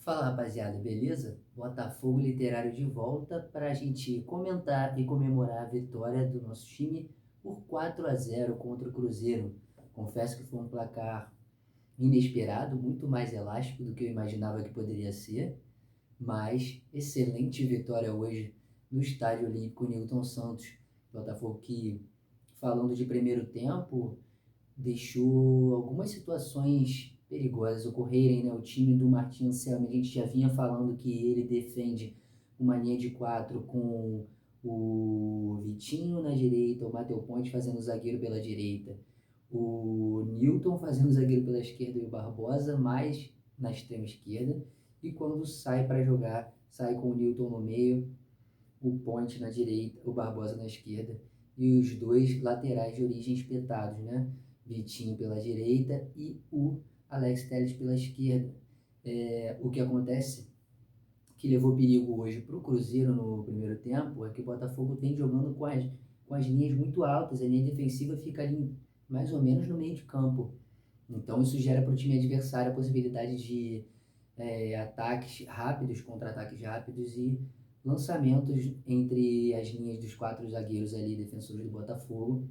Fala rapaziada, beleza? Botafogo Literário de volta para a gente comentar e comemorar a vitória do nosso time por 4-0 contra o Cruzeiro. Confesso que foi um placar inesperado, muito mais elástico do que eu imaginava que poderia ser, mas excelente vitória hoje no Estádio Olímpico Newton Santos. Botafogo que, falando de primeiro tempo, deixou algumas situações perigosas ocorrerem, né? O time do Martin Anselmi, a gente já vinha falando que ele defende uma linha de quatro com o Vitinho na direita, o Matheus Ponte fazendo zagueiro pela direita, o Newton fazendo zagueiro pela esquerda e o Barbosa mais na extrema esquerda, e quando sai para jogar, sai com o Newton no meio, o Ponte na direita, o Barbosa na esquerda e os dois laterais de origem espetados, né? Vitinho pela direita e o Alex Telles pela esquerda. O que acontece que levou perigo hoje para o Cruzeiro no primeiro tempo é que o Botafogo vem jogando com as linhas muito altas, a linha defensiva fica ali mais ou menos no meio de campo. Então isso gera para o time adversário a possibilidade de ataques rápidos, contra-ataques rápidos e lançamentos entre as linhas dos quatro zagueiros ali, defensores do Botafogo,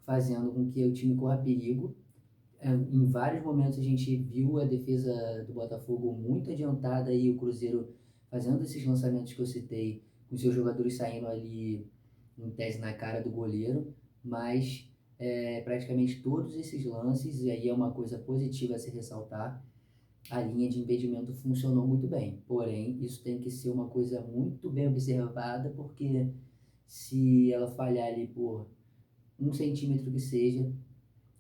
fazendo com que o time corra perigo. Em vários momentos a gente viu a defesa do Botafogo muito adiantada e o Cruzeiro fazendo esses lançamentos que eu citei, com seus jogadores saindo ali em tese na cara do goleiro, mas praticamente todos esses lances, e aí é uma coisa positiva a se ressaltar, a linha de impedimento funcionou muito bem. Porém, isso tem que ser uma coisa muito bem observada, porque se ela falhar ali por 1 centímetro que seja,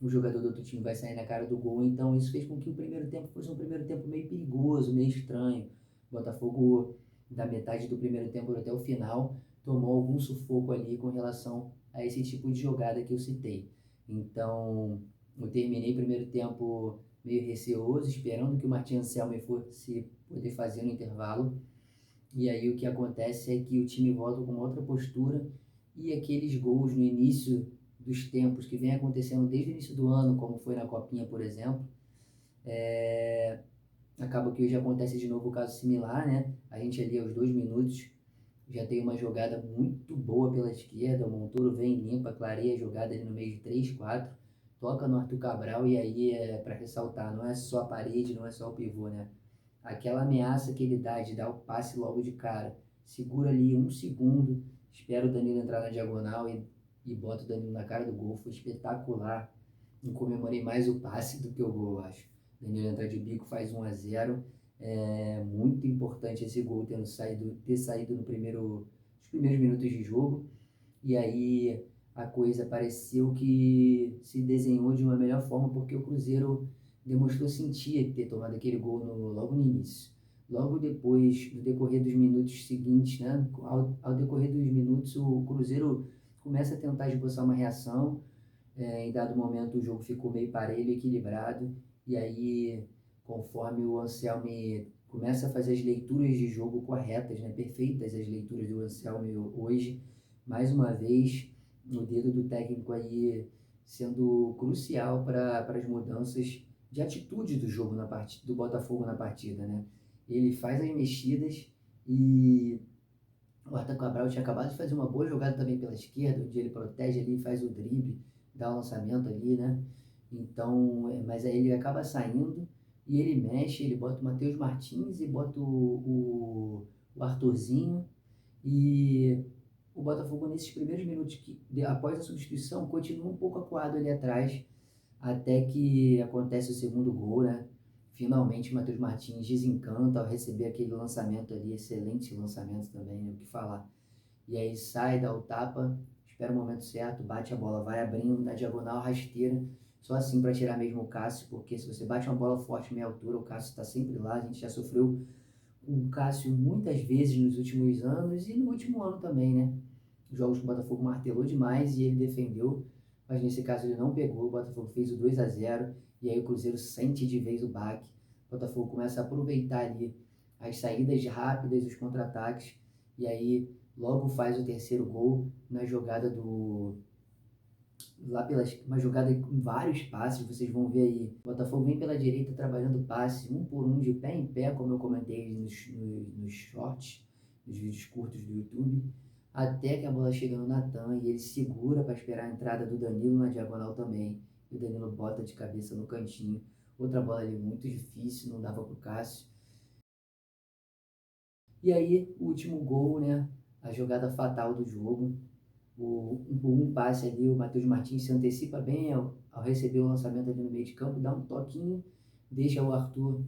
o jogador do outro time vai sair na cara do gol. Então, isso fez com que o primeiro tempo fosse um primeiro tempo meio perigoso, meio estranho. O Botafogo, da metade do primeiro tempo até o final, tomou algum sufoco ali com relação a esse tipo de jogada que eu citei. Então, eu terminei o primeiro tempo meio receoso, esperando que o Martin Anselmi fosse poder fazer no intervalo. E aí o que acontece é que o time volta com uma outra postura e aqueles gols no início dos tempos que vem acontecendo desde o início do ano, como foi na Copinha, por exemplo, acaba que hoje acontece de novo o caso similar, né? A gente ali aos 2 minutos já tem uma jogada muito boa pela esquerda, o Montoro vem limpa, clareia a jogada ali no meio de 3, 4, toca no Arthur Cabral e aí para ressaltar, não é só a parede, não é só o pivô, né? Aquela ameaça que ele dá de dar o passe logo de cara, segura ali 1 segundo, espera o Danilo entrar na diagonal e bota o Danilo na cara do gol, foi espetacular. Não comemorei mais o passe do que o gol, eu acho. Danilo entra de bico, faz 1-0. É muito importante esse gol ter saído nos primeiros minutos de jogo. E aí a coisa pareceu que se desenhou de uma melhor forma, porque o Cruzeiro demonstrou sentir ter tomado aquele gol logo no início. Logo depois, do decorrer dos minutos seguintes, né, ao decorrer dos minutos, o Cruzeiro começa a tentar esboçar uma reação. Em dado momento, o jogo ficou meio parelho, equilibrado, e aí, conforme o Anselmi começa a fazer as leituras de jogo corretas, né, perfeitas as leituras do Anselmi hoje, mais uma vez, o dedo do técnico aí sendo crucial para as mudanças de atitude do jogo do Botafogo na partida, né? Ele faz as mexidas e o Arthur Cabral tinha acabado de fazer uma boa jogada também pela esquerda, onde ele protege ali, faz o drible, dá o lançamento ali, né? Então, mas aí ele acaba saindo e ele mexe, ele bota o Matheus Martins e bota o Arthurzinho e o Botafogo nesses primeiros minutos após a substituição continua um pouco acuado ali atrás até que acontece o segundo gol, né? Finalmente, Matheus Martins desencanta ao receber aquele lançamento ali, excelente lançamento também, né? O que falar. E aí sai, dá o tapa, espera o momento certo, bate a bola, vai abrindo na diagonal, rasteira, só assim para tirar mesmo o Cássio, porque se você bate uma bola forte meia altura, o Cássio está sempre lá, a gente já sofreu com o Cássio muitas vezes nos últimos anos e no último ano também, né? Os jogos que o Botafogo martelou demais e ele defendeu, mas nesse caso ele não pegou, o Botafogo fez o 2-0 e aí o Cruzeiro sente de vez o baque, o Botafogo começa a aproveitar ali as saídas rápidas, os contra-ataques, e aí logo faz o terceiro gol na jogada lá pelas uma jogada com vários passes, vocês vão ver aí, o Botafogo vem pela direita trabalhando passe, um por um, de pé em pé, como eu comentei nos shorts, nos vídeos curtos do YouTube, até que a bola chega no Natan e ele segura para esperar a entrada do Danilo na diagonal também, e o Danilo bota de cabeça no cantinho. Outra bola ali muito difícil, não dava para o Cássio. E aí, o último gol, né? A jogada fatal do jogo. Um passe ali, o Matheus Martins se antecipa bem ao receber o lançamento ali no meio de campo, dá um toquinho, deixa o Arthur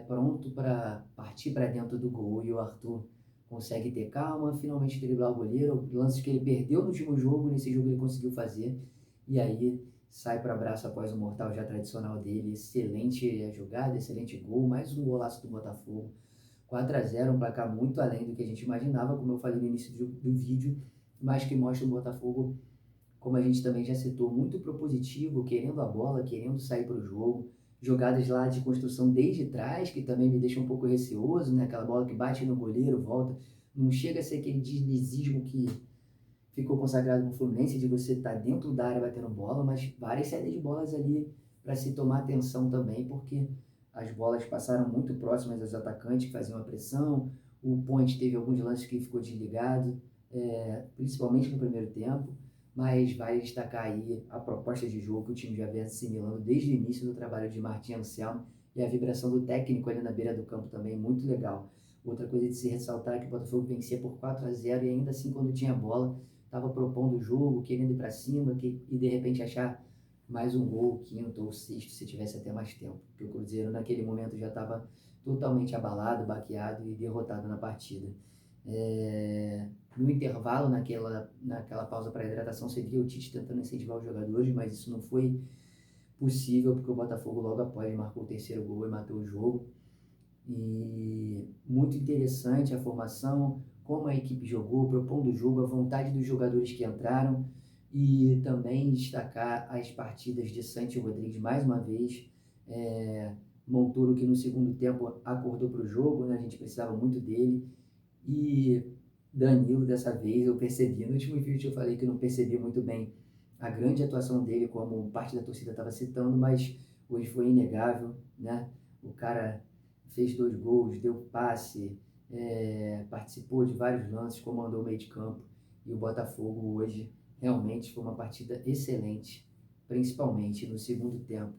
pronto para partir para dentro do gol. E o Arthur consegue ter calma, finalmente driblar o goleiro. Lances que ele perdeu no último jogo, nesse jogo ele conseguiu fazer. E aí sai para abraço após o mortal já tradicional dele. Excelente jogada, excelente gol, mais um golaço do Botafogo. 4-0, um placar muito além do que a gente imaginava, como eu falei no início do vídeo, mas que mostra o Botafogo, como a gente também já citou, muito propositivo, querendo a bola, querendo sair para o jogo, jogadas lá de construção desde trás, que também me deixa um pouco receoso, né? Aquela bola que bate no goleiro, volta, não chega a ser aquele dinizismo que ficou consagrado no Fluminense, de você estar dentro da área batendo bola, mas várias saídas de bolas ali para se tomar atenção também, porque as bolas passaram muito próximas aos atacantes que faziam a pressão, o Ponte teve alguns lances que ficou desligado, principalmente no primeiro tempo, mas vale destacar aí a proposta de jogo que o time já vem assimilando desde o início do trabalho de Martim Anselmo e a vibração do técnico ali na beira do campo também, muito legal. Outra coisa de se ressaltar é que o Botafogo vencia por 4-0 e ainda assim quando tinha bola, estava propondo o jogo, querendo ir para cima e de repente achar mais um gol, quinto ou sexto, se tivesse até mais tempo. Porque o Cruzeiro naquele momento já estava totalmente abalado, baqueado e derrotado na partida. No intervalo, naquela pausa para hidratação, você via o Tite tentando incentivar os jogadores, mas isso não foi possível, porque o Botafogo logo após marcou o terceiro gol e matou o jogo. E muito interessante a formação, como a equipe jogou, propondo o jogo, a vontade dos jogadores que entraram e também destacar as partidas de Santi Rodrigues mais uma vez. Montoro que no segundo tempo acordou para o jogo, né? A gente precisava muito dele. E Danilo, dessa vez, eu percebi, no último vídeo eu falei que eu não percebi muito bem a grande atuação dele, como parte da torcida estava citando, mas hoje foi inegável, né? O cara fez 2 gols, deu passe, participou de vários lances, comandou o meio de campo, e o Botafogo hoje realmente foi uma partida excelente, principalmente no segundo tempo.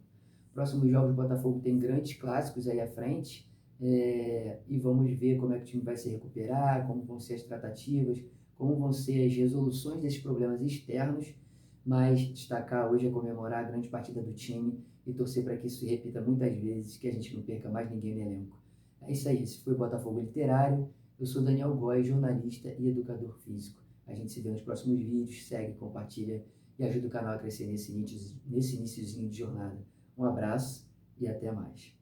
Próximos jogos do Botafogo tem grandes clássicos aí à frente, e vamos ver como é que o time vai se recuperar, como vão ser as tratativas, como vão ser as resoluções desses problemas externos, mas destacar hoje é comemorar a grande partida do time e torcer para que isso se repita muitas vezes, que a gente não perca mais ninguém no elenco. É isso aí, esse foi o Botafogo Literário. Eu sou Daniel Góes, jornalista e educador físico. A gente se vê nos próximos vídeos, segue, compartilha e ajuda o canal a crescer nesse iniciozinho de jornada. Um abraço e até mais.